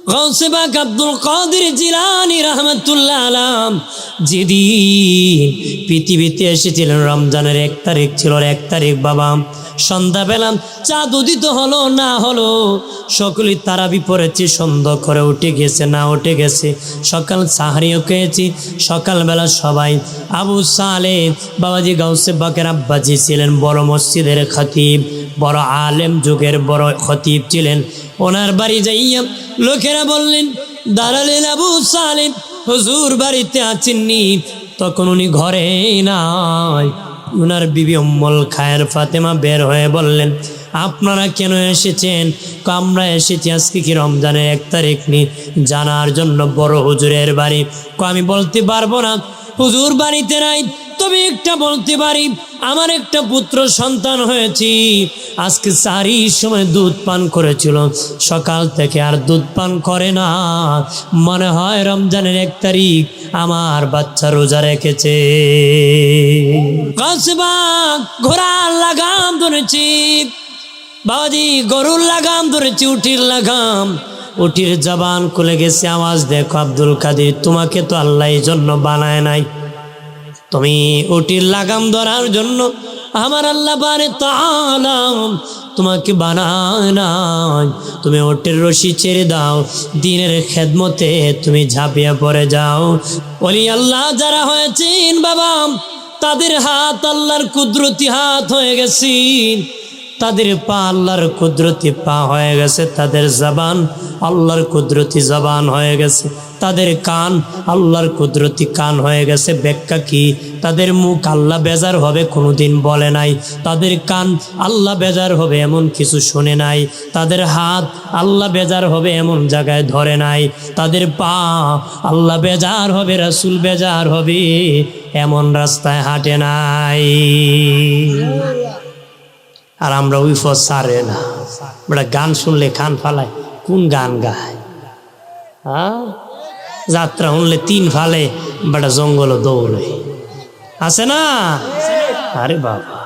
গাউসে পাক আব্দুল কাদের জিলানী রাহমাতুল্লাহ আলাইহি যেদিন পৃথিবীতে এসেছিলেন রমজানের 1 তারিখ ছিল। 1 তারিখ বাবা সন্ধ্যাবেলা চাঁদ উদিত হলো না হলো, সকলেই তারাবি পড়েছি, সন্ধ্যা করে উঠে গেছে না উঠে গেছে, সকাল সাহারিও খেয়েছি। সকালবেলা সবাই আবু সালেহ বাবাজি গাউসে পাকের আব্বাজি ছিলেন, বড় মসজিদের খতিব, বড় আলেম, যুগের বড় খতিব ছিলেন। ওনার বাড়ি যাইয়া লোকেরা বললেন, দাঁড়ালেন আবু সালেহ হুজুর বাড়িতে আছেননি। তখন উনি ঘরে নাই। উনার বিবি উম্মুল খায়ের ফাতেমা বের হয়ে বললেন, আপনারা কেন এসেছেন? আমরা এসেছি আজকে কি রমজানের 1 তারিখ নি জানার জন্য বড় হুজুরের বাড়ি। আমি বলতে পারবো না হুজুর বাড়িতে নাই, তবে একটা বলতে পারি, আমার একটা পুত্র সন্তান হয়েছি। আজকে সারির সময় দুধ পান করেছিল, সকাল থেকে আর দুধ পান করে না। মনে হয় রমজানের 1 তারিখ আমার বাচ্চা রোজা রেখেছে। ঘোড়ার লাগাম ধরেছি বাবাজি, গরুর লাগাম ধরেছি, উটির লাগাম, উটির জবান খুলে গেছে। আওয়াজ দেখো আব্দুল কাদের, তোমাকে তো আল্লাহ এই জন্য বানায় নাই, তুমি উটির লাগাম ধরার জন্য আমার আল্লাহ বারে তাআলা তোমাকে বানায় নাই। তুমি উটের রশি ছেড়ে দাও, দ্বীনের খেদমতে তুমি ঝাঁপিয়ে পড়ে যাও। ওলি আল্লাহ যারা হয়েছেন বাবা, তাদের হাত আল্লাহর কুদরতি হাত হয়ে গেছে, তাদের পা আল্লাহর কুদরতি পা হয়ে গেছে, তাদের জবান আল্লাহর কুদরতি জবান হয়ে গেছে, তাদের কান আল্লাহর কুদরতি কান হয়ে গেছে। ব্যাখ্যা কি? তাদের মুখ আল্লাহ বেজার হবে কোনোদিন বলে নাই, তাদের কান আল্লাহ বেজার হবে এমন কিছু শুনে নাই, তাদের হাত আল্লাহ বেজার হবে এমন জায়গায় ধরে নাই, তাদের পা আল্লাহ বেজার হবে, রাসূল বেজার হবে এমন রাস্তায় হাঁটে নাই। আর আমরা ওই পথ ছাড়ে না। বড় গান শুনলে কান ফালায়, কোন গান গায়? হ্যাঁ, যাত্রা শুনলে 3 ফালে, বড় জঙ্গল দৌড়ে আছে না? আরে বাবা,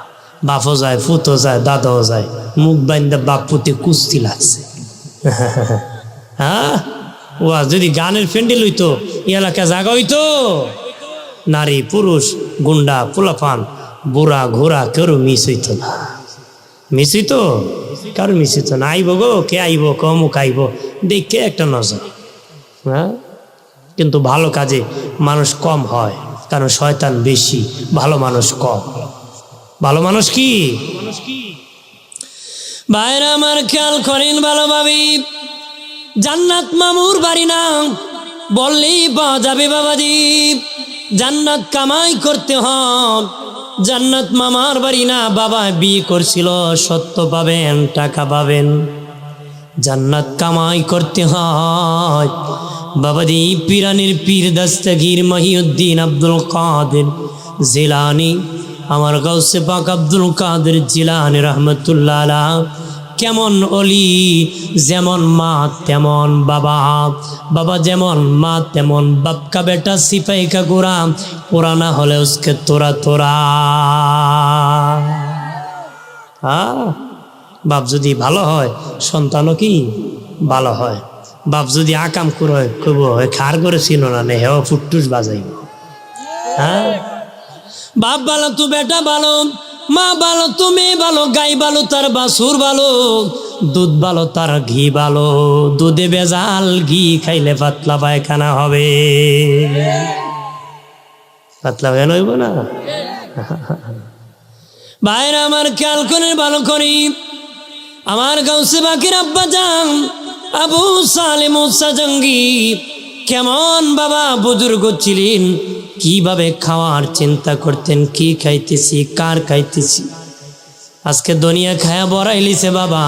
বাপও যায়, ফুতো যায়, দাদাও যায়, মুখ বাইন্দা বাপ পুতে কুস্তি লাগছে। হ্যাঁ, ও যদি গানের ফেন্ডেল হইতো এলাকা জাগা হইতো, নারী পুরুষ গুন্ডা পোলাপান বুড়া ঘোড়া কেউ মিস হইতো না। মিস হইতো? কারো মিস হইতো না। আইব গো, কে আইব, কমুক আইব, দেখে একটা নজর। হ্যাঁ, কিন্তু ভালো কাজে মানুষ কম হয়, কারণ শয়তান বেশি, ভালো মানুষ কম। ভালো মানুষ কি ভাইরা আমার খেয়াল করেন ভালোভাবে, জান্নাত মামুর বাড়ি না বললেই পাওয়া যাবে বাবাজি, জান্নাত কামাই করতে হয়। জান্নাত মামার বাড়ি না, বাবা বিয়ে করছিল, সত্য পাবেন, টাকা পাবেন, জান্নাত কামাই করতে হয় বাবাজি। পিরানির পীর দস্তগীর মহিউদ্দিন আব্দুল কাদের জিলানী, আমার গাউসে পাক আব্দুল কাদের জিলানী রাহমাতুল্লাহ আলাইহি কেমন অলি, যেমন মা তেমন বাবা, বাবা যেমন মা তেমন বাপ কা বেটা সিপাही का गुलाम, পুরানা হলে उसके তোরা তোরা। হ্যাঁ, বাপ যদি ভালো হয় সন্তানও কি ভালো হয়। বাপ যদি আকাম করে কব খার করে ছিল না নে হেও ফুটটুস বাজাইব। হ্যাঁ, বাপ ভালো তো বেটা ভালো, মা ভালো তো মেয়ে ভালো, গাই ভালো তার বাছুর ভালো, দুধ ভালো তার ঘি ভালো, দুধে ভেজাল ঘি খাইলে পাতলা পায়খানা হবে। পাতলা পায়খানা হইব না? ভাইরা আমার খেয়াল করে ভালো করি, আমার গাউসে পাকের আব্বা জান আবু সালেহ মুসা জঙ্গি কেমন বাবা বুজুর্গ ছিলেন, কিভাবে খাওয়ার চিন্তা করতেন, কি খাইতেছি কার খাইতেছি। আজকে দুনিয়া খায়া বড়াইলিছে বাবা,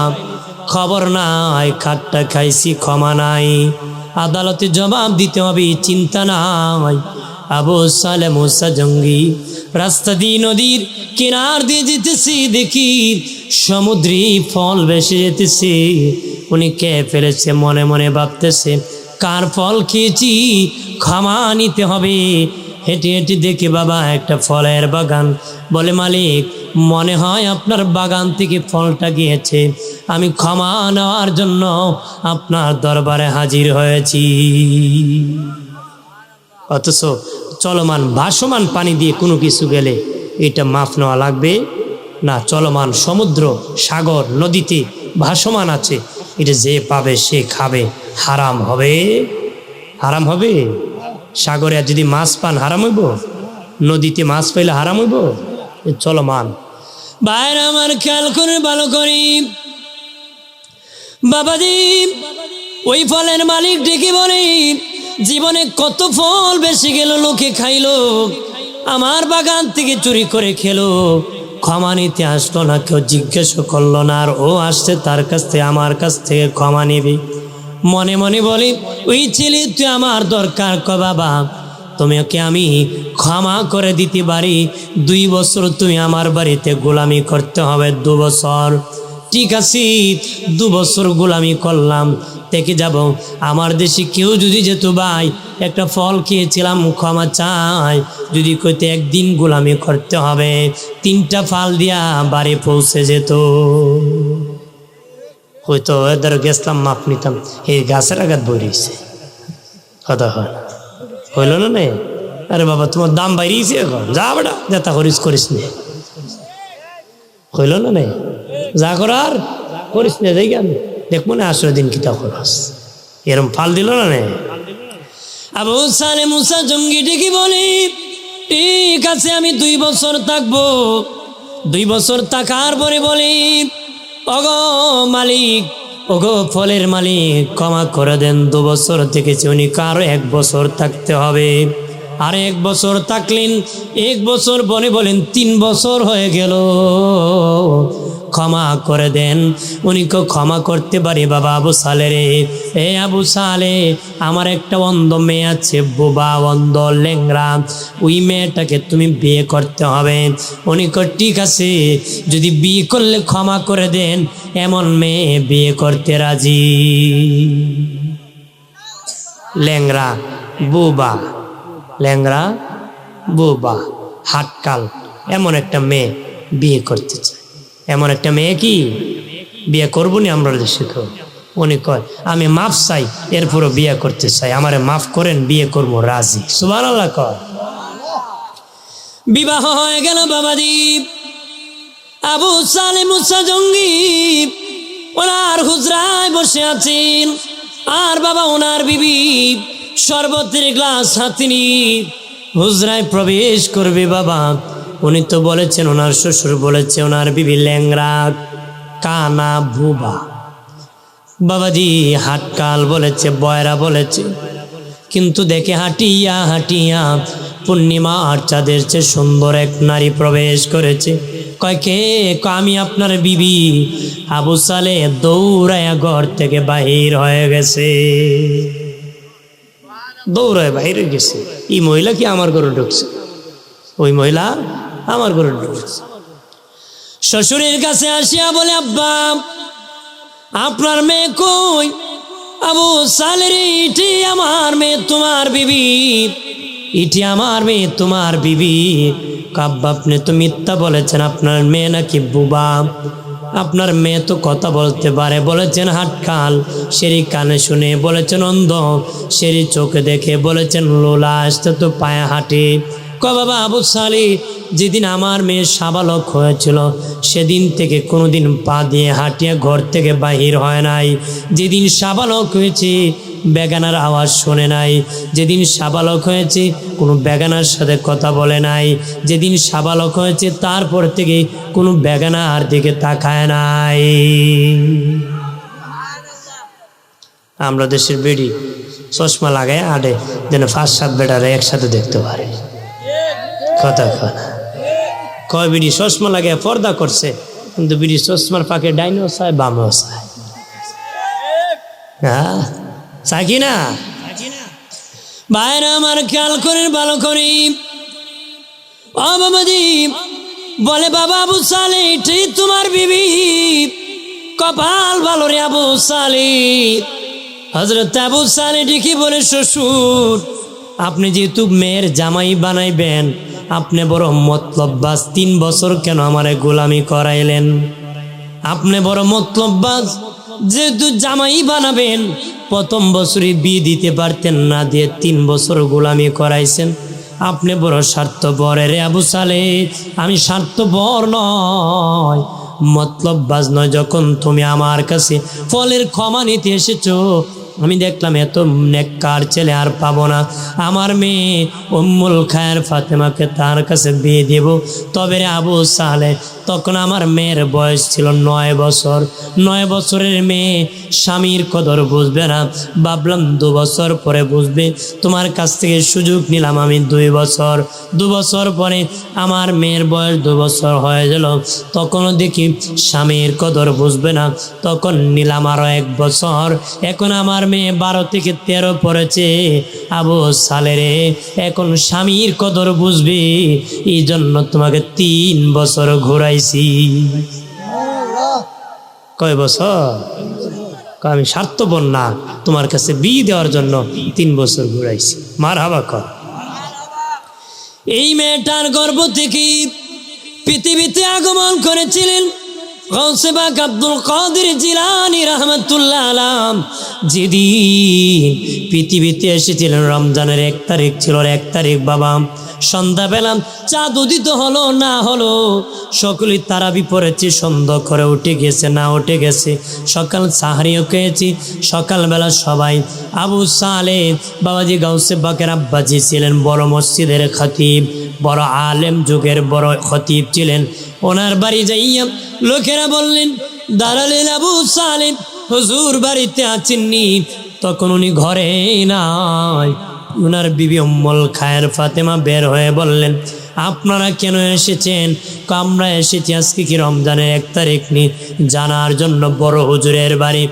খবর নাই, খাটটা খাইছি ক্ষমা নাই, আদালতে জবাব দিতে হবে চিন্তা নাই। আবু সালেহ মুসা জঙ্গি রাস্তা দিয়ে নদীর কিনার দিয়ে যেতেছি, দেখি সমুদ্রি ফল ভেসে যেতেছে। উনি কে ফেলেছে, মনে মনে ভাবতেছে কার ফল খেয়েছি, ক্ষমা নিতে হবে। হেঁটে হেঁটে দেখে বাবা একটা ফলের বাগান, বলে মালিক মনে হয় আপনার বাগান থেকে ফলটা গিয়েছে, আমি ক্ষমা নেওয়ার জন্য আপনার দরবারে হাজির হয়েছি। অথচ চলমান ভাসমান পানি দিয়ে কোনো কিছু গেলে এটা মাফ নেওয়া লাগবে না। চলমান সমুদ্র, সাগর, নদীতে ভাসমান আছে, এটা যে পাবে সে খাবে, হারাম হবে? হারাম হবে? সাগরে যদি মাছ পান হারাম হইব? নদীতে মাছ পাইলে হারাম হইব? চলমান। বাইরে আমার খেয়াল করে ভালো করি বাবাজি, ওই ফলের মালিক ডেকে বলে, জীবনে কত ফল বেশি গেল, লোকে খাইলো, আমার বাগান থেকে চুরি করে খেলো, ক্ষমা নিতে আসলো না, কেউ জিজ্ঞেস করলো না, আর ও আসছে তার কাছ থেকে আমার কাছ থেকে ক্ষমা নেবে। মনে মনে বলি, ওই ছেলে তুই আমার দরকার ক বাবা, তুমি ওকে আমি ক্ষমা করে দিতে পারি, 2 বছর তুমি আমার বাড়িতে গোলামি করতে হবে, 2 বছর। ঠিক আছে, 2 বছর গোলামি করলাম, দেখে যাব আমার দেশে কেউ যদি যেত, ভাই একটা ফল খেয়েছিলাম ক্ষমা চাই, যদি কইতে একদিন গোলামি করতে হবে, 3টা ফল দিয়া বাড়ি পৌঁছে যেত। হয়তো এদের গেছিলাম মাপ নিতাম, এই গাছের আঘাত বইছে, কথা হয় হইল না নে? আরে বাবা তোমার দাম বাইরেছে এখন, যা বেটা যেটা করিস করিস নে, হইল না নে? যা করার করিস নে, যাই আমি দেখবো না আসলে দিন কিতা খরচ, এরম ফাল দিল না নে। আবু সালে মুসা জঙ্গি ডেকে বলি, ঠিক আছে আমি 2 বছর থাকবো। 2 বছর থাকার পরে বলি, ওগো মালিক, ওগো ফলের মালিক, ক্ষমা করে দেন, 2 বছর থেকেছি, উনি কারো 1 বছর থাকতে হবে। আর 1 বছর থাকলেন, 1 বছর বলে বলেন 3 বছর হয়ে গেল, ক্ষমা করে দেন। উনি কেউ ক্ষমা করতে পারি বাবা আবু সালে রে, এ আবু সালে, আমার একটা অন্ধ মেয়ে আছে, বোবা, অন্ধ, ল্যাংড়া, ওই মেয়েটাকে তুমি বিয়ে করতে হবে। উনি কো ঠিক আছে, যদি বিয়ে করলে ক্ষমা করে দেন, এমন মেয়ে বিয়ে করতে রাজি। ল্যাংড়া, বোবা, ল্যাংড়া, বোবা, হাটকাল, এমন একটা মেয়ে বিয়ে করতে চায়। এমন একটা মেয়ে কি বিয়ে করবো নি আমরা দেশে কেউ? উনি কয় আমি মাফ চাই, এরপরও বিয়ে করতে চাই, আমারে মাফ করেন, বিয়ে করবো, রাজি। সুবহানাল্লাহ কয়। বিবাহ হয়ে গেল বাবাজি। আবু সালে মুসা জঙ্গি ওনার হুজরায় বসে আছেন, আর বাবা ওনার বিবি শরবতের গ্লাস হাতে নিয়ে হুজরায় প্রবেশ করবে। বাবা উনি তো বলেছেন, ওনার শ্বশুর বলেছে ওনার বিবি ল্যাংড়া, কানা, বুবা, বাবাজি হাটকাল বলেছে, বয়রা বলেছে, কিন্তু দেখে হাঁটিয়া হাঁটিয়া পূর্ণিমা আর চাঁদের চেয়ে সুন্দর এক নারী প্রবেশ করেছে। কয় কে? আমি আপনার বিবি। আবু সালে দৌড়ায়া ঘর থেকে বাহির হয়ে গেছে, দৌড়ায় বাহির গেছে। এই মহিলা কি আমার ঘরে ঢুকছে? ওই মহিলা আমার ঘরে ঢুকছে। শ্বশুরের কাছে আসিয়া বলে, আব্বা আপনার মেয়ে কই? আবু সালে রে, ইটি আমার মেয়ে তোমার বিবি, ইটি আমার মেয়ে তোমার বিবি। আব্বা আপনি তো মিথ্যা বলেছেন, আপনার মেয়ে নাকি বুবা, আপনার মেয়ে তো কথা বলতে পারে, বলেছেন হাটকাল, সেরি কানে শুনে, বলেছেন অন্ধ, সেরি চোখে দেখে, বলেছেন লোলা, আসতে তো পায়ে হাঁটে। বাবা আবু সালি, যেদিন আমার মেয়ে সাবালক হয়েছিল সেদিন থেকে কোনোদিন পা দিয়ে হাঁটিয়া ঘর থেকে বাহির হয় নাই। যেদিন সাবালক হয়েছে বেগানার আওয়াজ শোনে নাই, যেদিন সাবালক হয়েছে কোনো বেগানার সাথে কথা বলে নাই, যেদিন সাবালক হয়েছে তারপর থেকে কোনো বেগানার দিকে তাকায় নাই। আমরা দেশের বেড়ি চশমা লাগায় আডে যেন 5-7 বেটারে একসাথে দেখতে পারে। কথা কয় বিড়ি চশমা লাগায় পর্দা করছে, কিন্তু বিড়ি চশমার ফাঁকে ডাইনেও চায়, বামেও চায়। হ্যাঁ চাই কি না? বাইরে আমার খেয়াল করেন ভালো করি। ও বাবাজি বলে, বাবা আবু সালে এটাই তোমার বিবি? কপাল ভালো রে আবু সালে। হযরত আবু সালে ডেকে বলে, শ্বশুর আপনি যেহেতু মেয়ের জামাই বানাইবেন, আপনি বড় মতলববাজ, 3 বছর কেন আমারে গোলামি করাইলেন? আপনি বড় মতলববাজ, যেহেতু জামাই বানাবেন প্রথম বছরই বিয়ে দিতে পারতেন না, দিয়ে 3 বছর গোলামি করাইছেন। আপনি বড় স্বার্থপর রে আবু সালেহ। আমি স্বার্থপর নয়, মতলববাজ নয়। যখন তুমি আমার কাছে ফলের ক্ষমা নিতে এসেছো, আমি দেখলাম এত নেককার ছেলে আর পাবো না। আমার মেয়ে উম্মুল খায়ের ফাতেমাকে তার কাছে বিয়ে দেব। তবে রে আবু সালেহ, তখন আমার মেয়ের বয়স ছিল 9 বছর। 9 বছরের মেয়ে স্বামীর কদর বুঝবে না। ভাবলাম 2 বছর পরে বুঝবে। তোমার কাছ থেকে সুযোগ নিলাম আমি 2 বছর। 2 বছর পরে আমার মেয়ের বয়স 2 বছর হয়ে গেল। তখনও দেখি স্বামীর কদর বুঝবে না। তখন নিলাম আরো 1 বছর। এখন আমার মেয়ে 12 থেকে 13 পড়েছে। আবু সালেহ রে, এখন স্বামীর কদর বুঝবে, এই জন্য তোমাকে 3 বছর ঘুরাইছি। কয় বছর? আমি স্বার্থপর না, তোমার কাছে বিয়ে দেওয়ার জন্য 3 বছর ঘুরাইছি। মারহাবা কর। এই মেয়েটার গর্ভ থেকে পৃথিবীতে আগমন করেছিলেন গৌসে পাক আব্দুল কাদের জিলানী রাহমাতুল্লাহ আলাইহি। যেদিন পৃথিবীতে এসেছিলেন রমজানের 1 তারিখ ছিল। 1 তারিখ বাবা সন্ধ্যাবেলা চাঁদ উদিত হলো না হলো, সকলেই তারাবি পড়েছি, সন্ধ্যা করে উঠে গেছে না উঠে গেছে, সকাল সাহারিও খেয়েছি। সকালবেলা সবাই আবু সালেহ বাবাজি গাউসে পাকের আব্বাজি ছিলেন, বড় মসজিদের খতিব, বড় আলেম, যুগের বড় খতিব ছিলেন। ওনার বাড়ি যাইয়া লোকেরা বললেন, দাঁড়ালেন আবু সালেহ হুজুর বাড়িতে আছেননি। তখন উনি ঘরে নাই। উনার বিবি উম্মুল খায়ের ফাতেমা বের হয়ে বললেন, আপনারা কেন এসেছেন? আমরা এসেছি আজকে কি রমজানের 1 তারিখ নি জানার জন্য বড় হুজুরের বাড়ি।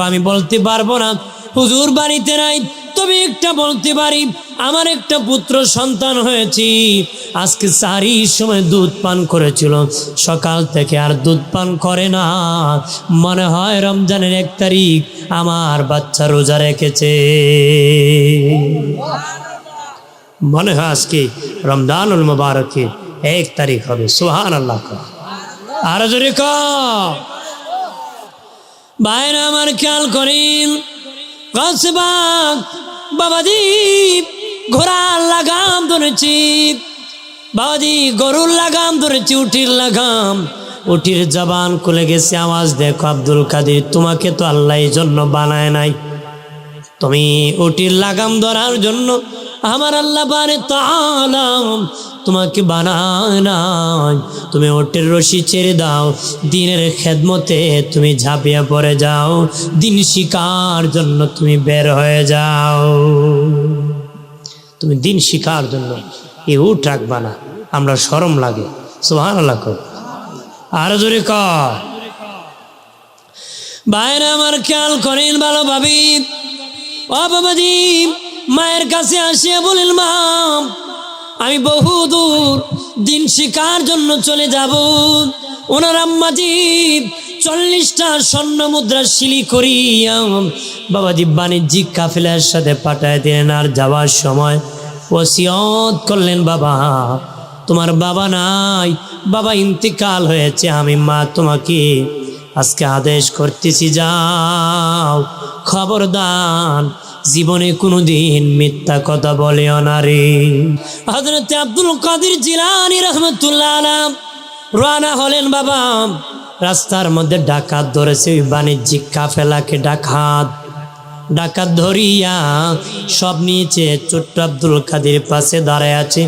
আমি বলতে পারবো না হুজুর বাড়িতে নাই, তবে একটা বলতে পারি, আমার একটা পুত্র সন্তান হয়েছি। আজকে সারির সময় দুধ পান করেছিল, সকাল থেকে আর দুধ পান করে না। মনে হয় রমজানের 1 তারিখ আমার বাচ্চা রোজা রেখেছে। মনে হয় আজকে রমজানুল মুবারকে 1 তারিখ হবে। সুবহানাল্লাহ। আর জোরে কর। ভাইরা আমার খেয়াল করেন, গাউসে পাক বাবাজি ঘোড়ার লাগাম ধরেছি, বাবাজি গরুর লাগাম ধরেছি, উটির লাগাম। উটির জবান খুলে গেছে। আওয়াজ দেখো আব্দুল কাদের, তোমাকে তো আল্লাহ এই জন্য বানায় নাই। তুমি উটির লাগাম ধরার জন্য আমার আল্লাহ বারে তাআলা তোমাকে বানায় নাই। তুমি উটের রশি ছেড়ে দাও, দিনের খেদমতে তুমি ঝাঁপিয়ে পড়ে যাও, দিন শিকার জন্য তুমি বের হয়ে যাও। তুমি দিন শিকার জন্য এই উট রাখবা না, আমরা শরম লাগে। সুবহানাল্লাহ। আর জোরে কর। বাইরে আমার খেয়াল করেন ভালোভাবে। ও বাবাজি, মায়ের কাছে আসিয়া বলেন, মা আমি বহু দূর দিন শিকার জন্য চলে যাব। ওনার আম্মাজি 40টা স্বর্ণ মুদ্রা শিলি করিয়া বাবাজি বাণিজ্যিক কাফেলার সাথে পাঠায় দিলেন। আর যাওয়ার সময় ওসিয়ত করলেন, বাবা তোমার বাবা নাই, বাবা ইন্তেকাল হয়েছে। আমি মা তোমাকে আজকে আদেশ করতেছি, যাও, খবরদার জীবনে কোনোদিন মিথ্যা কথা বলেও না রে। হযরত আব্দুল কাদের জিলানী রাহমাতুল্লাহ আলাইহি রওনা হলেন। বাবা রাস্তার মধ্যে ডাকাত ধরেছে, ওই বাণিজ্যিক কাফেলাকে ডাকাত ধরিয়া সব নিয়েছে। ছোট্ট আব্দুল কাদের পাশে দাঁড়ায় আছে।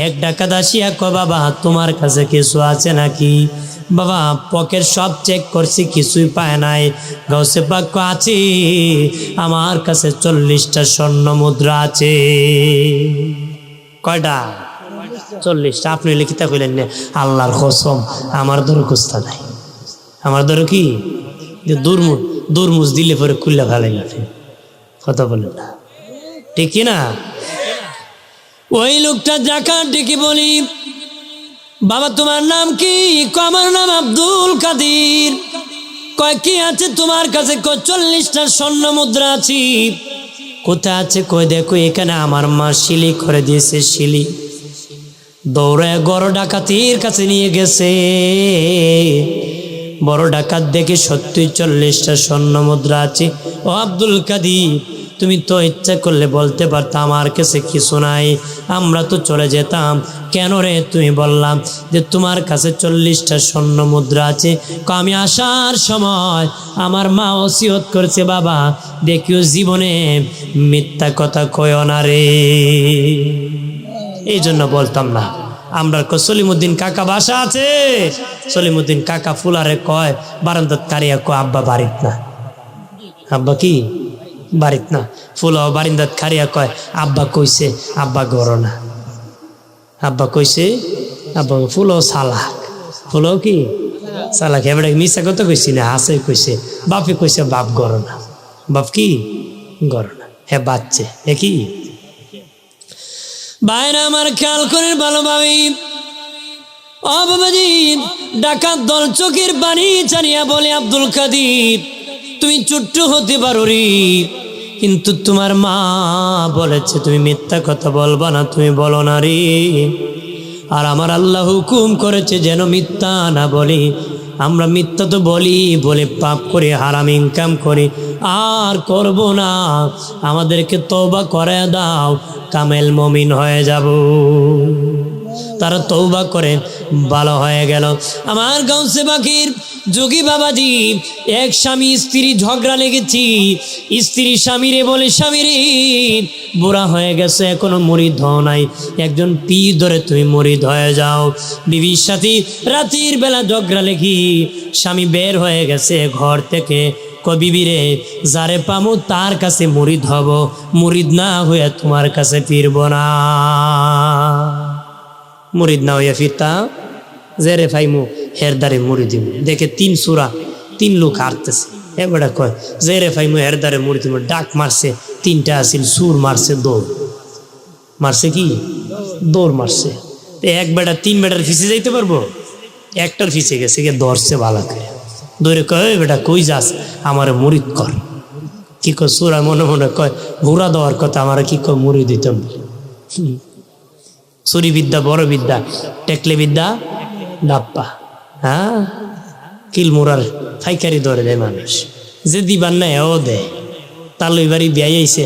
এক ডাকাত আসিয়া কয়, বাবা তোমার কাছে কিছু আছে নাকি? বাবা পকেট সব চেক করছি, কিছুই পায় নাই। গাউসে পাক আছে, আমার কাছে 40টা স্বর্ণ মুদ্রা আছে। কয়টা? 40টা। আপনি লিখিতা কইলেন না? আল্লাহর কসম আমার ধরে কুস্তা নাই। আমার ধরে কি দুরমুজ দিলে পরে খুললে ভালো লাগে। কথা বলেন না, ঠিক না? ওই লোকটা ডাকাত ডেকে বলি, বাবা তোমার নাম কি? আমার নাম আব্দুল কাদের। কয় কি আছে তোমার কাছে? 40টা স্বর্ণ মুদ্রা আছে। কোথায় আছে? কই দেখো এখানে আমার মা শিলি করে দিয়েছে। শিলি দৌড়ে বড় ডাকাতির কাছে নিয়ে গেছে। বড় ডাকাত দেখে সত্যই 40টা স্বর্ণ মুদ্রা আছে। ও আব্দুল কাদির, তুমি তো ইচ্ছা করলে বলতে পারতাম আমার কাছে কিছু নাই, আমরা তো চলে যেতাম। কেন রে তুমি বললাম যে তোমার কাছে 40টা স্বর্ণ মুদ্রা আছে? আমি আসার সময় আমার মা ওসিয়ত করেছে, বাবা দেখিও জীবনে মিথ্যা কথা কয়ো না রে। এই জন্য বলতাম না। আমরা সলিমুদ্দিন কাকা বাসা আছে, সলিমুদ্দিন কাকা ফুলারে কয় বারান্দাত কারিয়া কয় আব্বা বাড়িত না। আব্বা কি বাড়িত না? ফুলাও বারিন্দাত কারিয়া কয় আব্বা কইছে, আব্বা গড় না। আব্বা কইছে, আব্বা ফুলাও সালাক, ফুলাও কি সালাক। এবারে মিশা কথা কইছি না, হাসে কইছে। বাপে কইছে বাপ গড় না। বাপ কি গড় না, হ্যাঁ বাচ্চে কি। বাইরে আমার খেয়াল করে ভালোভাবে। ও বাবাজি, ডাকাত দল চোখের পানি ছাড়িয়া বলে, আব্দুল কাদির তুমি ছোট্ট হতে পারো রে, কিন্তু তোমার মা বলেছে তুমি মিথ্যা কথা বলবা না, তুমি বলো না রে। আর আমার আল্লাহ হুকুম করেছে যেন মিথ্যা না বলি। আমরা মিথ্যা তো বলি, বলে পাপ করে হারাম ইনকাম করি, আর করব না। আমাদেরকে তওবা করে দাও, কামেল মুমিন হয়ে যাব। তারা তওবা করে ভালো হয়ে গেল। আমার গাউসে বাকির যোগী বাবাজি, এক স্বামী স্ত্রী ঝগড়া লেগেছি, স্ত্রী স্বামীরে বলে, স্বামীরে বুড়া হয়ে গেছে এখনো মুরিদ হও নাই, একজন পীর ধরে তুমি মুরিদ হয়ে যাও। বিবির সাথে রাতের বেলা ঝগড়া লেগি, স্বামী বের হয়ে গেছে ঘর থেকে, বিবিরে যারে পামু তার কাছে মুরিদ হব, মুরিদ না হয়ে তোমার কাছে ফিরব না। মুরিদ না হইয়া ফিরতাম, জেরে ফাইমু হেরদারে মুড়ি দিব। দেখে 3 সুরা 3 লোক হারতেছে, এবারে কয় জেরে ফাইমু হেরদারে মুড়ি দিব। ডাক মারছে, 3টা আসিল, সুর মারছে দৌড়, মারছে কি দৌড় মারছে। এক বেটা 3 বেটার ফিসে যাইতে পারবো? একটার ফিসে গেছে, গিয়ে ধরছে বালা করে, ধরে কয় বেটা কই যাস, আমার মুরিদ কর। কি কয় সুরা মনে মনে কয় ঘুরা দেওয়ার কথা, আমার কি কয় মুড়ি দিতাম। ছুরি বিদ্যা বড় বিদ্যা, টেকলে বিদ্যা ডাপ্পা। হ্যাঁ, কিলমুরার ফাইকারি ধরে দেয় মানুষ, যে দিবার না এও দেয়। তালুই বাড়ি বিয়ে আইছে,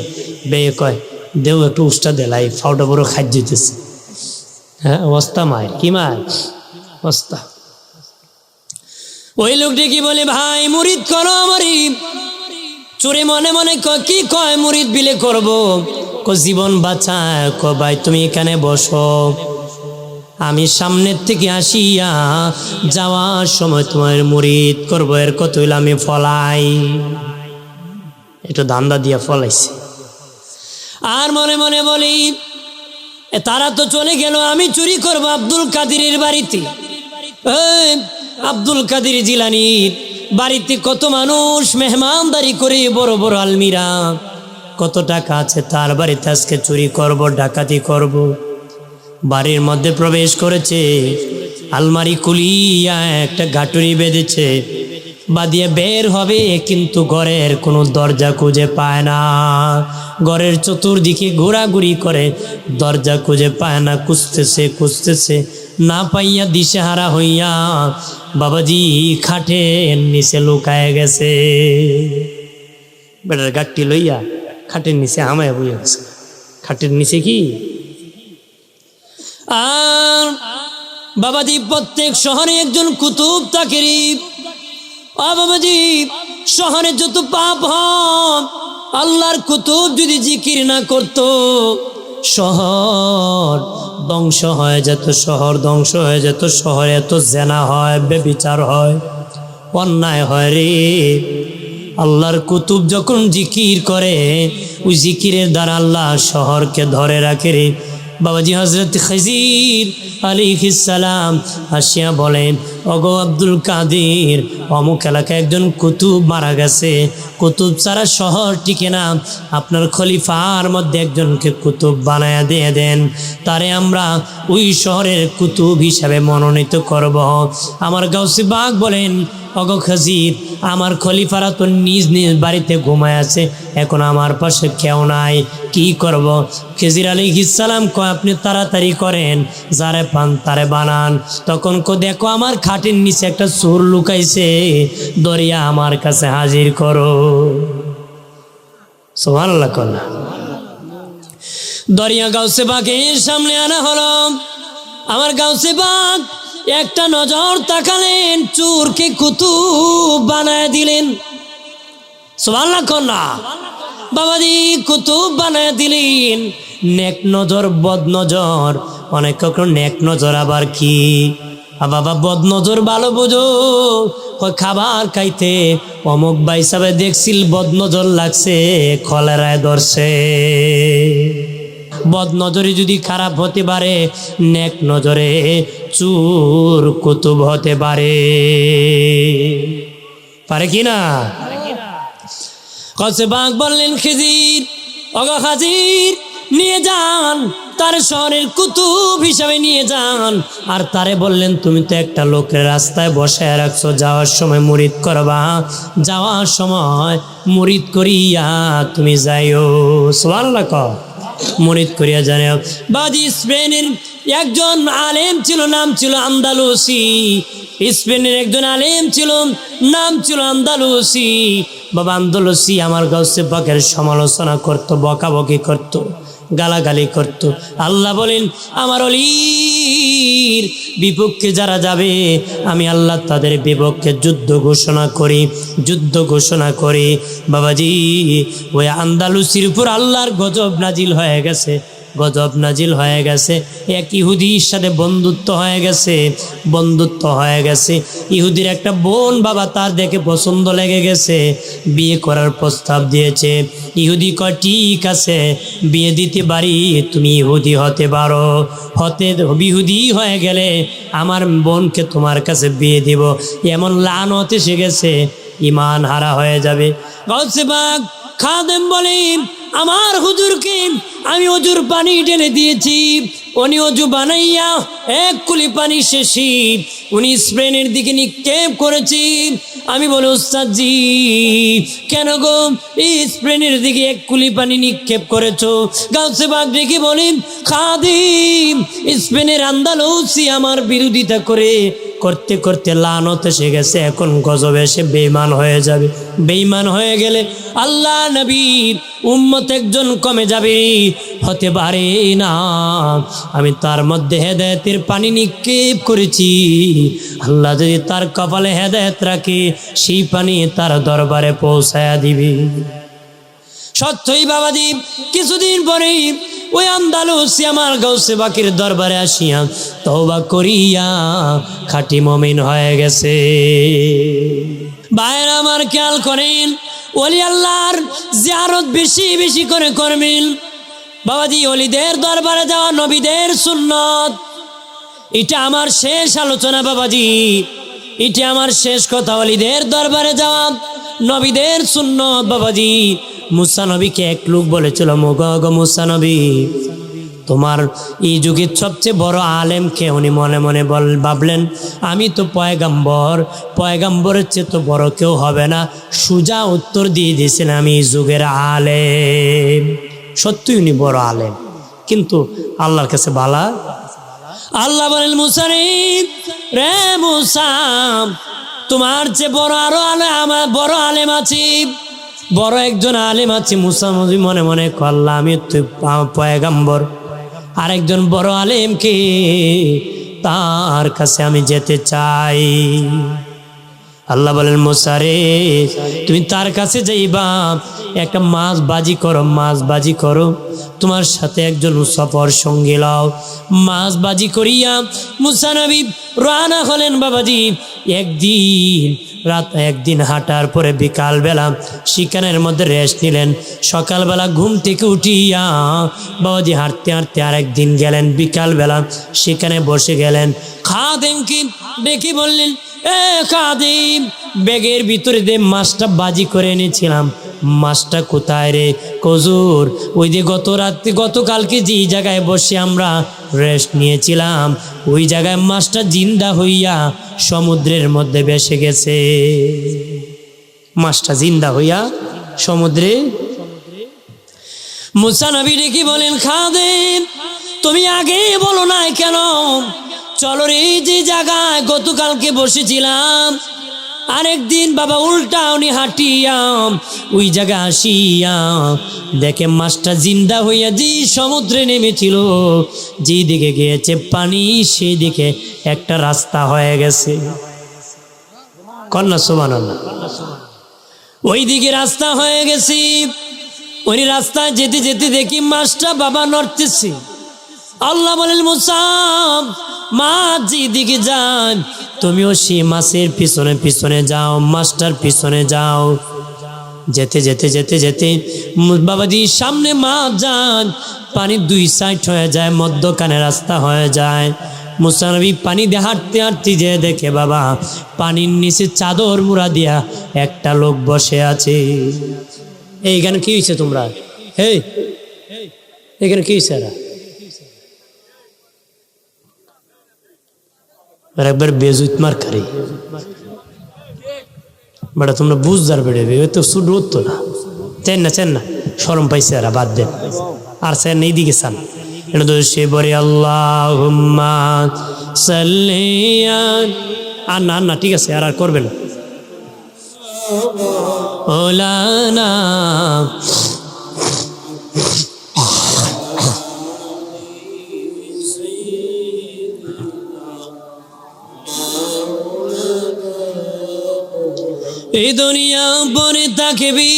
বেয়ে কয় দেও একটু উষ্টা দেলাই, ফাউটা বড় খাদ্য দিতেছে। হ্যাঁ, অবস্থা মায়ের কি মায় অবস্থা। ওই লোকটি কি বলে, ভাই মুরিদ করো আমারই। চোরে মনে মনে কয় কি কয় মুরিদ বিলে করবো, জীবন বাঁচায়। ভাই তুমি এখানে বসো, আমি সামনের থেকে আসিয়া যাওয়ার সময় তোমার মুরিদ করবো, এর কত হইলে আমি ফলাই। একটু ধান্দা দিয়া ফলাইছে। আর মনে মনে বলি তারা তো চলে গেল, আমি চুরি করব আব্দুল কাদিরের বাড়িতে। আব্দুল কাদির জিলানির বাড়িতে কত মানুষ মেহমানদারি করে, বড় বড় আলমিরা, কত টাকা আছে তার বাড়িতে আজকে চুরি করব, ডাকাতি করব। বাড়ির মধ্যে প্রবেশ করেছে, আলমারি খুলিয়া একটা গাটুরি বেঁধেছে, বাদিয়ে বের হবে, কিন্তু ঘরের কোনো দরজা খুঁজে পায় না। ঘরের চতুর্দিকে ঘোরাঘুরি করে, দরজা খুঁজে পায় না, খুঁজতেছে খুঁজতেছে, না পাইয়া দিশেহারা হইয়া বাবাজি খাটের নিচে লুকায় গেছে। বেটার গাটটি লইয়া খাটের নিচে হামায় বইয়া গেছে। খাটের নিচে কি? আর বাবাজি প্রত্যেক শহরে একজন কুতুব থাকে। বাবাজি শহরে যত পাপ হয়, আল্লাহর কুতুব যদি জিকির না করত, শহর ধ্বংস হয়ে যেত, শহর ধ্বংস হয়ে যেত। শহরে এত জেনা হয়, বেবিচার হয়, অন্যায় হয় রে। আল্লাহর কুতুব যখন জিকির করে, ওই জিকিরের দ্বারা আল্লাহ শহরকে ধরে রাখে রে। বাবাজি হযরত খিজির আলাইহিস সালাম আসিয়া বলেন, ওগো আব্দুল কাদের, অমুক এলাকায় একজন কুতুব মারা গেছে, কুতুব ছাড়া শহর টিকে না, আপনার খলিফার মধ্যে একজনকে কুতুব বানায়া দিয়ে দেন, তারে আমরা ওই শহরের কুতুব হিসাবে মনোনীত করব। আমার গাউসে বাগ বলেন, ওগো খাজির, আমার খলিফারা তো নিজ নিজ বাড়িতে ঘুমায় আছে, এখন আমার পাশে কেউ নাই, কি করব? খিজির আলাইহিস সালাম কয়, আপনি তাড়াতাড়ি করেন, যারে পান তারে বানান। তখন দেখো আমার খাটের নিচে একটা চোর লুকাইছে, দরিয়া আমার কাছে হাজির করো। সুবহানাল্লাহ কন্যা। দরিয়া গাউসে বাগের সামনে আনা হলো। আমার গাউসে বাগ একটা নজর তাকালেন, চোরকে কুতুব বানায় দিলেন। সুবহানাল্লাহ কন্যা। বাবাজি কুতুব বানায় দিলেন। নেক নজর বদ নজর, অনেক কখন নেক নজর আবার কি? বাবা বদ নজর ভালো বুঝো, খাবার খাইতে অমুক ভাই সাহেব দেখছিল বদ নজর লাগছে, কলেরায় ধরছে। বদ নজরে যদি খারাপ হতে পারে, নেক নজরে চোর কুতুব হতে পারে, পারে কি না? গাউসে বাগ বললেন, খিজির, ওগো খাজির, নিয়ে যান, তার শহরের কুতুব হিসাবে নিয়ে যান। আর তারে বললেন, তুমি তো একটা লোকের রাস্তায় বসায় রাখছো, যাওয়ার সময় মুরিদ করবা, যাওয়ার সময় মুরিদ করিয়া তুমি যাইও। সুবহানাল্লাহ কও, মুরিদ করিয়া জানেও। বাদি স্পেনের একজন আলেম ছিল, নাম ছিল আন্দালুসি। স্পেনের একজন আলেম ছিল, নাম ছিল আন্দালুসি। বাবা আন্দালুসি আমার গাউসে বাগের সমালোচনা করত, বকাবকি করত, গালাগালি করত। আল্লাহ বলেন, আমার অলির বিপক্ষে যারা যাবে, আমি আল্লাহ তাদের বিপক্ষে যুদ্ধ ঘোষণা করি, যুদ্ধ ঘোষণা করি। বাবাজি ওই আন্দালুসির উপর আল্লাহর গজব নাজিল হয়ে গেছে, গজব নাজিল হয়ে গেছে। এক ইহুদির সাথে বন্ধুত্ব হয়ে গেছে, বন্ধুত্ব হয়ে গেছে। ইহুদির একটা বোন বাবা তার দেখে পছন্দ লেগে গেছে, বিয়ে করার প্রস্তাব দিয়েছে। ইহুদি কয়, ঠিক আছে, বিয়ে দিতে পারি, তুমি ইহুদি হতে পারো, ইহুদি হয়ে গেলে আমার বোনকে তোমার কাছে বিয়ে দিব। এমন লানত এসে গেছে, ইমান হারা হয়ে যাবে। গাউসে বাগ খাদেম বলেন, আমার হুজুরকে আমি অজুর পানি ঢেলে দিয়েছি, উনি অজু বানাইয়া এক কুলি পানি শেষি উনি স্পেনের দিকে নিক্ষেপ করেছি। আমি বলি, উস্তাদজি কেন গো এই স্পেনের দিকে এক কুলি পানি নিক্ষেপ করেছো? গাউসে বাগ দেখি বলেন, খাদিম স্পেনের আন্দালুসি আমার বিরোধিতা করতে করতে লানত এসে গেছে, এখন গজব এসে বেঈমান হয়ে যাবে। বেঈমান হয়ে গেলে আল্লাহ নবীর উম্মত একজন কমে যাবে, হতে পারে না। আমি তার মধ্যে হেদায়েতের পানি নিক্ষেপ করেছি, আল্লাহ যদি তার কপালে হেদায়েত রাখে, সেই পানি তার দরবারে পৌঁছায়া দিবে। সত্যই বাবাজি কিছুদিন পরেই ওই আন্দালুসি আমার গাউসে বাকের দরবারে আসিয়া তওবা করিয়া খাঁটি মুমিন হয়ে গেছে। ভাইরা আমার খেয়াল করেন, ওলি আল্লাহর জিয়ারত বেশি বেশি করে করবেন। বাবাজি ওলিদের দরবারে যাওয়া নবীদের সুন্নত। এটা আমার শেষ আলোচনা বাবাজি, এটা আমার শেষ কথা। ওলিদের দরবারে যাওয়া নবীদের সুন্নত বাবাজি। মুসা নবীকে এক লোক বলেছিল, গো মুসা নবী, তোমার এই যুগের সবচেয়ে বড় আলেম কে? উনি মনে মনে ভাবলেন, আমি তো পয়গাম্বর, পয়গাম্বরের চেয়ে তো বড় কেউ হবে না। সুজা উত্তর দিয়ে দিয়েছেন, আমি এই যুগের আলেম। সত্যি উনি বড় আলেম, কিন্তু আল্লাহর কাছে বালা। আল্লাহ বলেন, মুসা রে মুসা, তোমার চেয়ে বড় আরো আমার বড় আলেম আছে, বড় একজন আলেম আছে। মুসা নবী মনে মনে আল্লাহ, আমি তো পয়গাম্বর, আরেকজন বড় আলেমকে, তার কাছে আমি যেতে চাই। আল্লাহ বলেন মুসা রে তুমি তার কাছে যাইবা, একটা মাছ বাজি করো, তোমার সাথে একজন সফর সঙ্গী লাও। মাছ বাজি করিয়া মুসা নবী রওনা হলেন বাবাজি। একদিন হাঁটার পরে বিকালবেলা শিকারের মধ্যে রেস্ট নিলেন। সকালবেলা ঘুম থেকে উঠিয়া বাবাজি হাঁটতে হাঁটতে আরেকদিন গেলেন। বিকালবেলা সেখানে বসে গেলেন। খাদেমকে ডেকে বললেন, এ খাদেম, ব্যাগের ভিতরে যে মাছটা বাজি করে এনেছিলাম, মাছটা কোথায় রে? হুজুর, ওই যে গতকালকে যে জায়গায় বসে আমরা রেস্ট নিয়েছিলাম, ওই জায়গায় মাছটা জিন্দা হইয়া সমুদ্রের মধ্যে ভেসে গেছে। মাছটা জিন্দা হইয়া সমুদ্রে। মুসা নবী ডেকে বলেন, খাদেম তুমি আগে বলো না কেন? চলো রে, যে জায়গায় গতকালকে বসেছিলাম, আরেকদিন বাবা উল্টা উনি হাঁটিয়া ওই জায়গায় আসিয়া দেখে মাছটা জিন্দা হইয়া যে সমুদ্রে নেমেছিল, যেই দিকে গিয়েছে পানি, সেই দিকে একটা রাস্তা হয়ে গেছে। কন্যা সুবহানাল্লাহ। ওই দিকে রাস্তা হয়ে গেছে। ওই রাস্তায় যেতে যেতে দেখি মাছটা বাবা নড়তেছে। আল্লাহ বলেন, মুসা, মাছ যেদিকে যান তুমিও সেই মাছের পিছনে পিছনে যাও, মাছটার পিছনে যাও। যেতে যেতে যেতে যেতে বাবাজি সামনে মাছ যান, পানি দুই সাইড হয়ে যায়, মধ্যখানে রাস্তা হয়ে যায়। মুসা নবী পানি দিয়ে হাঁটতে হাঁটতে যে দেখে বাবা পানির নিচে চাদর মুড়া দিয়া একটা লোক বসে আছে। এইখানে কি হয়েছে তোমরা? হে, এখানে কি হয়েছে? একবার বেজুত মার খারি বেটা, তোমরা বুঝদার বেড়ে তো শুরু হতো না। চেন না শরম পাইছে এরা, বাদ দেন। আর চেন এই দিকে চান, এটা তো সে বলে আল্লাহুম্মা সাল্লি আর না ঠিক আছে, আর করবে না। ওলানা এই দুনিয়া পরে থাকবি,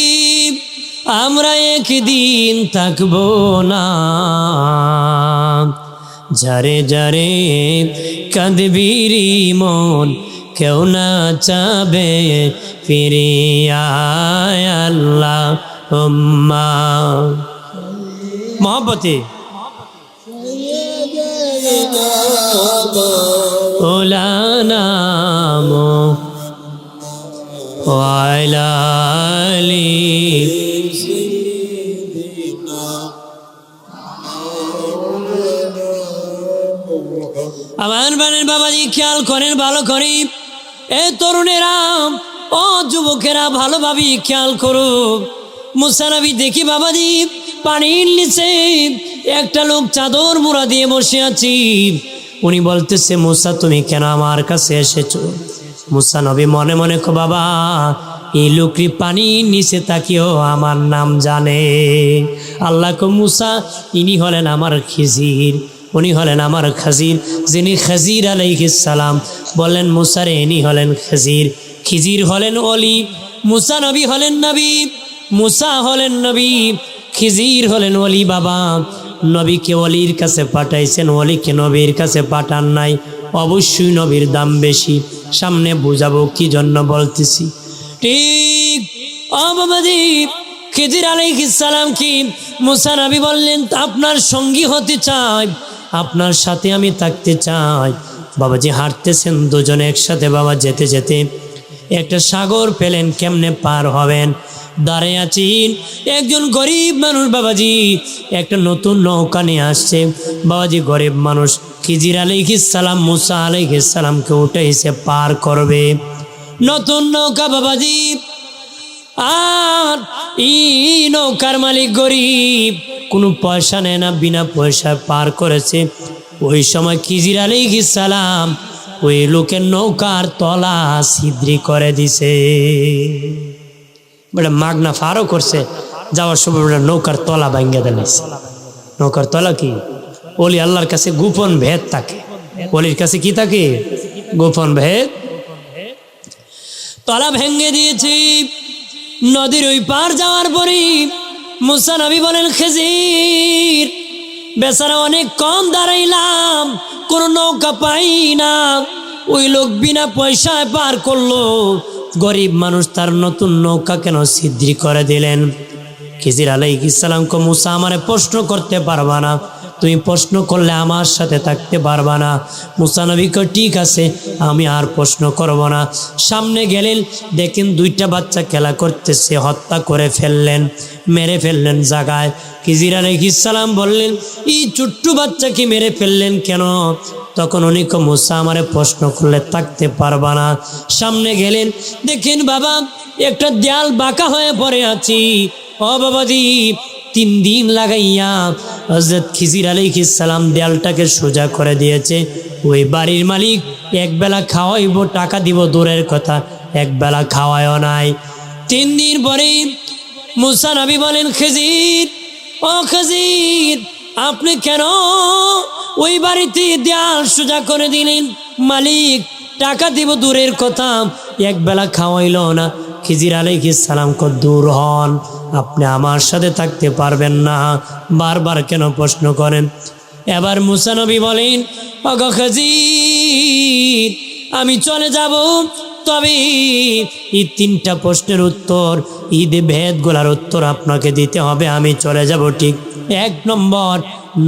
আমরা একদিন থাকবো না। যারে যারে কাঁদবি রে মন, কেউ না চাবে ফিরিয়া। আল্লাহুম্মা মহব্বতে ওলানা ওয়াইলালি। আমার বানের বাবাজি খেয়াল করেন ভালো করে, এ তরুণেরা ও যুবকেরা ভালোভাবে খেয়াল করো। মুসা নবী দেখি বাবাজি পানির নিচে একটা লোক চাদর মুড়া দিয়ে বসে আছি। উনি বলতেছে, মুসা তুমি কেন আমার কাছে এসেছো? মুসা নবী মনে মনে কো, বাবা এই লোকটি পানির নিচে তাকিয়েও আমার নাম জানে। আল্লাহ কো, মুসা ইনি হলেন আমার খিজির, উনি হলেন আমার খাজির, যিনি খাজির আলাইহিস সালাম বললেন মুসারে ইনি হলেন খাজির। খিজির হলেন অলি, মুসা নবী হলেন নবী। মুসা হলেন নবী, খিজির হলেন অলি। বাবা নবীকে অলির কাছে পাঠাইছেন, অলিকে নবীর কাছে পাঠান নাই। অবশ্যই নবীর দাম বেশি, সামনে বুঝাবো কি জন্য বলতেছি। ঠিক ও বাবাজি, খিজির আলাইহিস সালাম কি মুসা নবী বললেন আপনার সঙ্গী হতে চাই, আপনার সাথে আমি থাকতে চাই। বাবাজি হাঁটতেছেন দুজনে একসাথে। বাবা যেতে যেতে একটা সাগর পেলেন, কেমনে পার হবেন? দাঁড়িয়ে আছেন একজন গরিব মানুষ। বাবাজি একটা নতুন নৌকা নিয়ে আসছে। বাবাজি গরিব মানুষ, খিজির আলাইহিস সালাম মুসা আলাইহিস সালামকে উঠাইছে, পার করবে নতুন নৌকা বাবাজি। আর এই নৌকার মালিক গরিব, কোনো পয়সা নেয় না, বিনা পয়সায় পার করেছে। ওই সময় খিজির আলাইহিস সালাম ওই লোকের নৌকার তলা ছিদ্রি করে দিছে। বলে মাগনা ফারও করছে, যাওয়ার সময় নৌকার তলা ভাঙ্গা দিয়েছে। নৌকার তলা কি? ওলি আল্লাহর কাছে গোপন ভেদ থাকে। ওলির কাছে কি থাকে? গোপন ভেদ। তলা ভেঙে দিয়েছি। নদীর ওই পার যাওয়ার পরই মুসা নবী বলেন, খিজির বেচারা অনেক কম দাঁড়াইলাম, কোনো নৌকা পাই না। ওই লোক বিনা পয়সায় পার করলো, গরিব মানুষ, তার নতুন নৌকা কেন ছিদ্রি করে দিলেন? খিজির আলাইহিস সালাম কো, মুসা আমারে প্রশ্ন করতে পারবা না, তুমি প্রশ্ন করলে আমার সাথে থাকতে পারবা না। মুসা নবী কো, ঠিক আছে, আমি আর প্রশ্ন করব না। সামনে গেলেন, দেখেন দুইটা বাচ্চা খেলা করতেছে, হত্যা করে ফেললেন, মেরে ফেললেন জায়গায়। খিজির আলাইহিস সালাম বললেন, এই ছোট্ট বাচ্চাকে মেরে ফেললেন কেন? তখন উনি কো, মুসা আমারে প্রশ্ন করলে থাকতে পারবা না। সামনে গেলেন, দেখেন বাবা একটা দেয়াল বাঁকা হয়ে পড়ে আছি। ও বাবাজি, 3 দিন লাগাইয়া হযরত খিজির আলাইহিস সালাম দেয়ালটাকে সোজা করে দিয়েছে। ওই বাড়ির মালিক একবেলা খাওয়াইব, টাকা দিব দূরের কথা, একবেলা খাওয়ায়ও নাই। 3 দিন পরে মুসা নবী বলেন, খিজির, ও খিজির, আপনি কেন ওই বাড়িতে দেয়াল সোজা করে দিলেন? মালিক টাকা দিব দূরের কথা, একবেলা খাওয়াইল না। খিজির আলাইহিস সালাম কো, দূর হন, আপনি আমার সাথে থাকতে পারবেন না, বারবার কেন প্রশ্ন করেন? এবার মুসা নবী বলেন, ওগো খিজির, আমি চলে যাব, তবে এই 3টা প্রশ্নের উত্তর, ঈদে ভেদগুলার উত্তর আপনাকে দিতে হবে। আমি চলে যাব ঠিক। 1 নম্বর,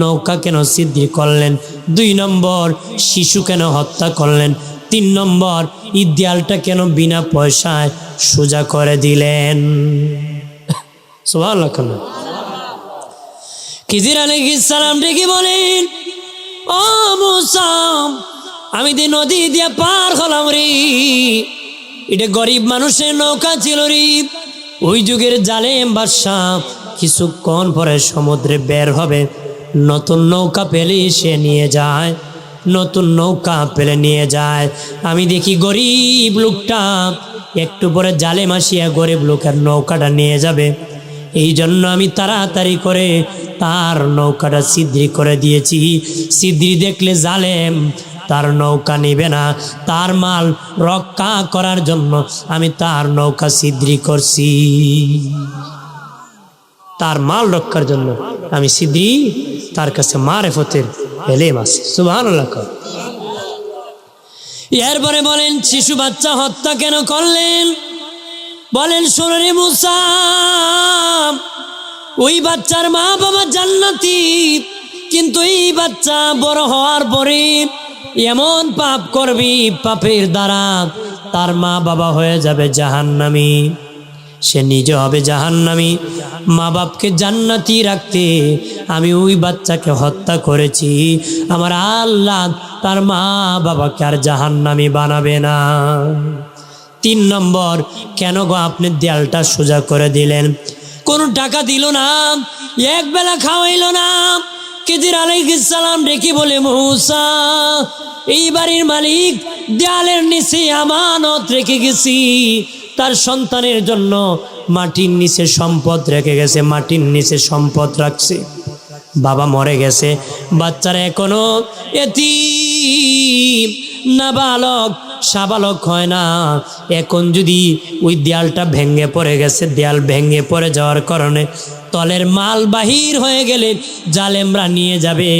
নৌকা কেন ছিদ্রি করলেন? 2 নম্বর, শিশু কেন হত্যা করলেন? 3 নম্বর, এই দেয়ালটা কেন বিনা পয়সায় সোজা করে দিলেন? সুবহানাল্লাহ। খিজির আলাইহিস সালাম ডেকে বলেন, ও মুসা, আমি যে নদী দিয়ে পার হলাম রে, এটা গরিব মানুষের নৌকা ছিল রে। ওই যুগের জালেম বাদশা কিছুক্ষণ পরে সমুদ্রে বের হবে, নতুন নৌকা পেলে সে নিয়ে যায়, নতুন নৌকা পেলে নিয়ে যায়। আমি দেখি গরিব লোকটা একটু পরে জালেম আসিয়া গরিব লোকের নৌকাটা নিয়ে যাবে। এই জন্য আমি তাড়াতাড়ি করে তার নৌকাটা ছিদ্রি করে দিয়েছি। ছিদ্রি দেখলে জালেম তার নৌকা নিবে না, তার মাল রক্ষা করার জন্য আমি তার নৌকা ছিদ্রি করছি। তার মাল রক্ষার জন্য আমি ছিদ্রি, তার কাছে মারেফতের এলেম আছে। সুবহানাল্লাহ। এরপরে বলেন, শিশু বাচ্চা হত্যা কেন করলেন? বলেন, শোনো রে মুসা, ওই বাচ্চার মা বাবা জান্নাতি, কিন্তু এই বাচ্চা বড় হওয়ার পরে এমন পাপ করবি, পাপের দ্বারা তার মা বাবা হয়ে যাবে জাহান্নামী, সে নিজে হবে জাহান্নামী। মা বাপকে জান্নাতি রাখতে আমি ওই বাচ্চাকে হত্যা করেছি। আমার আল্লাহ তার মা বাবাকে আর জাহান্নামী বানাবে না। 3 নম্বর, কেন গো আপনি দেয়ালটা সোজা করে দিলেন? কোনো টাকা দিল না, একবেলা খাওয়াইল না। খিজির আলাইহিস সালাম ডেকে বলে, মুসা, এই বাড়ির মালিক দেয়ালের নিচে আমানত রেখে গেছি, তার সন্তানের জন্য মাটির নিচে সম্পদ রেখে গেছে, মাটির নিচে সম্পদ রাখছে। বাবা মরে গেছে, বাচ্চারা এখনো এতিম, নাবালক, সাবালক হয় না। এখন যদি ওই দেয়ালটা ভেঙে পড়ে গেছে, দেয়াল ভেঙে পড়ে যাওয়ার কারণে তলের মাল বাহির হয়ে গেলে জালেমরা নিয়ে যাবে।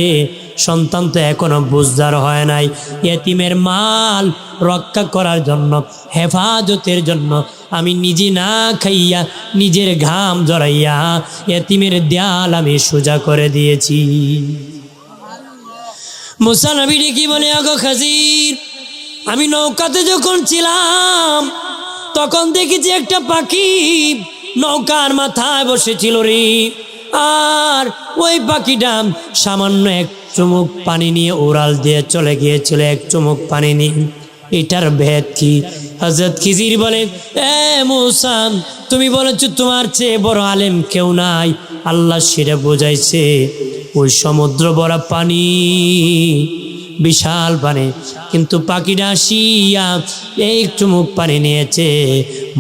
সন্তান তো এখনো বুঝদার হয় নাই। এতিমের মাল রক্ষা করার জন্য, হেফাজতের জন্য আমি নিজে না খাইয়া নিজের ঘাম জড়াইয়া এতিমের দেয়াল আমি সোজা করে দিয়েছি। মুসা নবী কি বলে, আগো খিজির, আমি নৌকাতে যখন ছিলাম তখন দেখেছি একটা পাখি নৌকার মাথায় বসেছিল রে, আর ওই পাখিটা সামান্য 1 চুমুক পানি নিয়ে উড়াল দিয়ে চলে গিয়েছিল, 1 চুমুক পানি নিয়ে। এটার ভেদ কি? হযরত খিজির বলে, এ মুসা, তুমি বলেছো তোমার চেয়ে বড় আলেম কেউ নাই, আল্লাহ সেটা বোঝাইছে। ওই সমুদ্র ভরা পানি, বিশাল পানি, কিন্তু পাখিটা আসিয়া 1 চুমুক পানি নিয়েছে।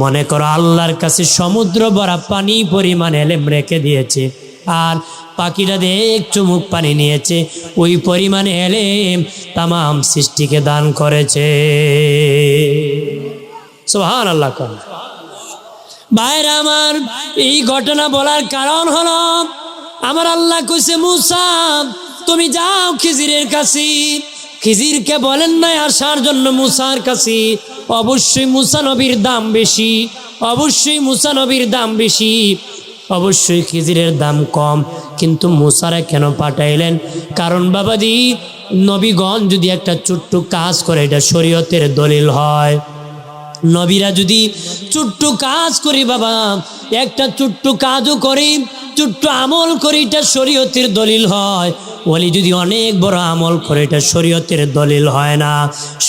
মনে করো আল্লাহর কাছে সমুদ্র ভরা পানি পরিমাণ এলেম রেখে দিয়েছে, আর পাখিটা 1 চুমুক পানি নিয়েছে, ওই পরিমাণ এলেম তামাম সৃষ্টিকে দান করেছে। সুবহানাল্লাহ কোন। ভাইরা আমার, এই ঘটনা বলার কারণ হলো আমার আল্লাহ কইছে মুসা তুমি যাও খিজিরের কাছে। খিজিরকে বলেন নাই আসার জন্য মুসার কাছে। অবশ্যই মুসা নবীর দাম বেশি, অবশ্যই মুসা নবীর দাম বেশি, অবশ্যই খিজিরের দাম কম, কিন্তু মুসারে কেন পাঠাইলেন? কারণ বাবাজি, নবীগণ যদি একটা ছোট্ট কাজ করে এটা শরীয়তের দলিল হয়। নবীরা যদি ছোট্ট কাজ করি বাবা, একটা ছোট্ট কাজও করি, ছোট্ট আমল করি, এটা শরীয়তের দলিল হয়। ওলি যদি অনেক বড় আমল করে এটা শরীয়তের দলিল হয় না,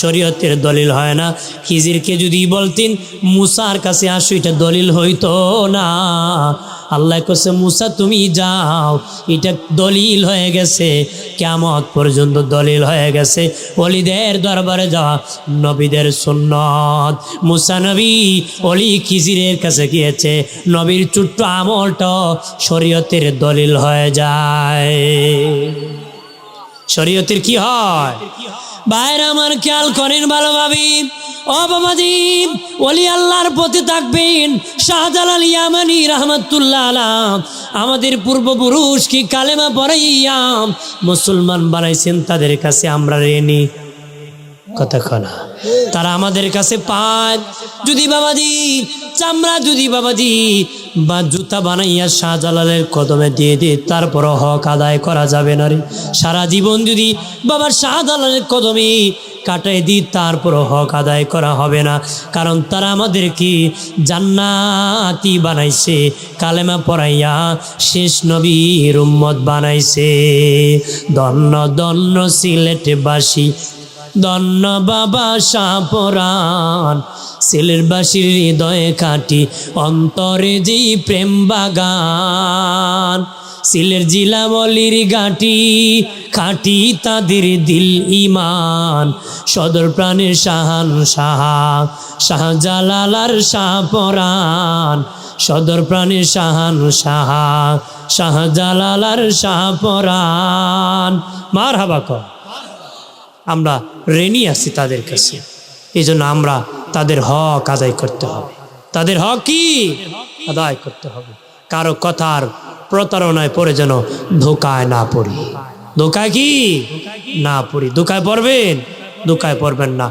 শরীয়তের দলিল হয় না। খিজিরকে যদি বলতেন মুসার কাছে আসো, এটা দলিল হইতো না। আল্লাহ কইছে মুসা তুমি যাও, এটা দলিল হয়ে গেছে, কিয়ামত পর্যন্ত দলিল হয়ে গেছে। ওলিদের দরবারে যাওয়া নবীদের সুন্নত। মুসা নবী ওলি খিজিরের কাছে গিয়েছে, নবীর ছোট্ট আমলটা শরীয়তের দলিল হয়ে যায়। শরীয়তের কি হয়? বাইরে আমার খেয়াল করেন ভালোভাবে। ও বাবাজি, ওলি আল্লাহর পথে থাকবেন। শাহজালাল ইয়ামানি রাহমাতুল্লাহ আলাইহি আমাদের পূর্বপুরুষ কি কালেমা পড়াইয়া মুসলমান বানাইছেন, তাদের কাছে আমরা ঋণী। কথা কনা তারা আমাদের কাছে পায়। যদি বাবাজি চামড়া, যদি বাবাজি বা জুতা বানাইয়া শাহজালালের কদমে দিয়ে দিয়ে তারপর হক আদায় করা যাবে না রে। সারা জীবন যদি বাবা শাহজালালের কদমে কাটাই দিই তারপর হক আদায় করা হবে না। কারণ তারা আমাদের কি জান্নাতি বানাইছে, কালেমা পড়াইয়া শেষ নবীর উম্মত বানাইছে। ধন্য ধন্য সিলেটবাসী, ধন্য বাবা শাহপরাণ, সিলেটবাসীর হৃদয়ে কাটি অন্তরে যে প্রেম বাগান। সিলেট জিলা বলির গাটি খাটি তাদের দিল ইমান, সদর প্রাণের শাহান শাহা শাহজালালার শাহপরাণ, সদর প্রাণের শাহান শাহা শাহজালালার শাহপরাণ। মারহাবা কর। আমরা ঋণী আছি তাদের কাছে, এই জন্য আমরা তাদের হক আদায় করতে হবে। তাদের হক কি আদায় করতে হবে। কারো কথার প্রতারণায় পড়ে যেন ধোকায় না পড়ি। ধোকায় কি না পড়ি। ধোকায় পড়বেন, ধোকায় পড়বেন না।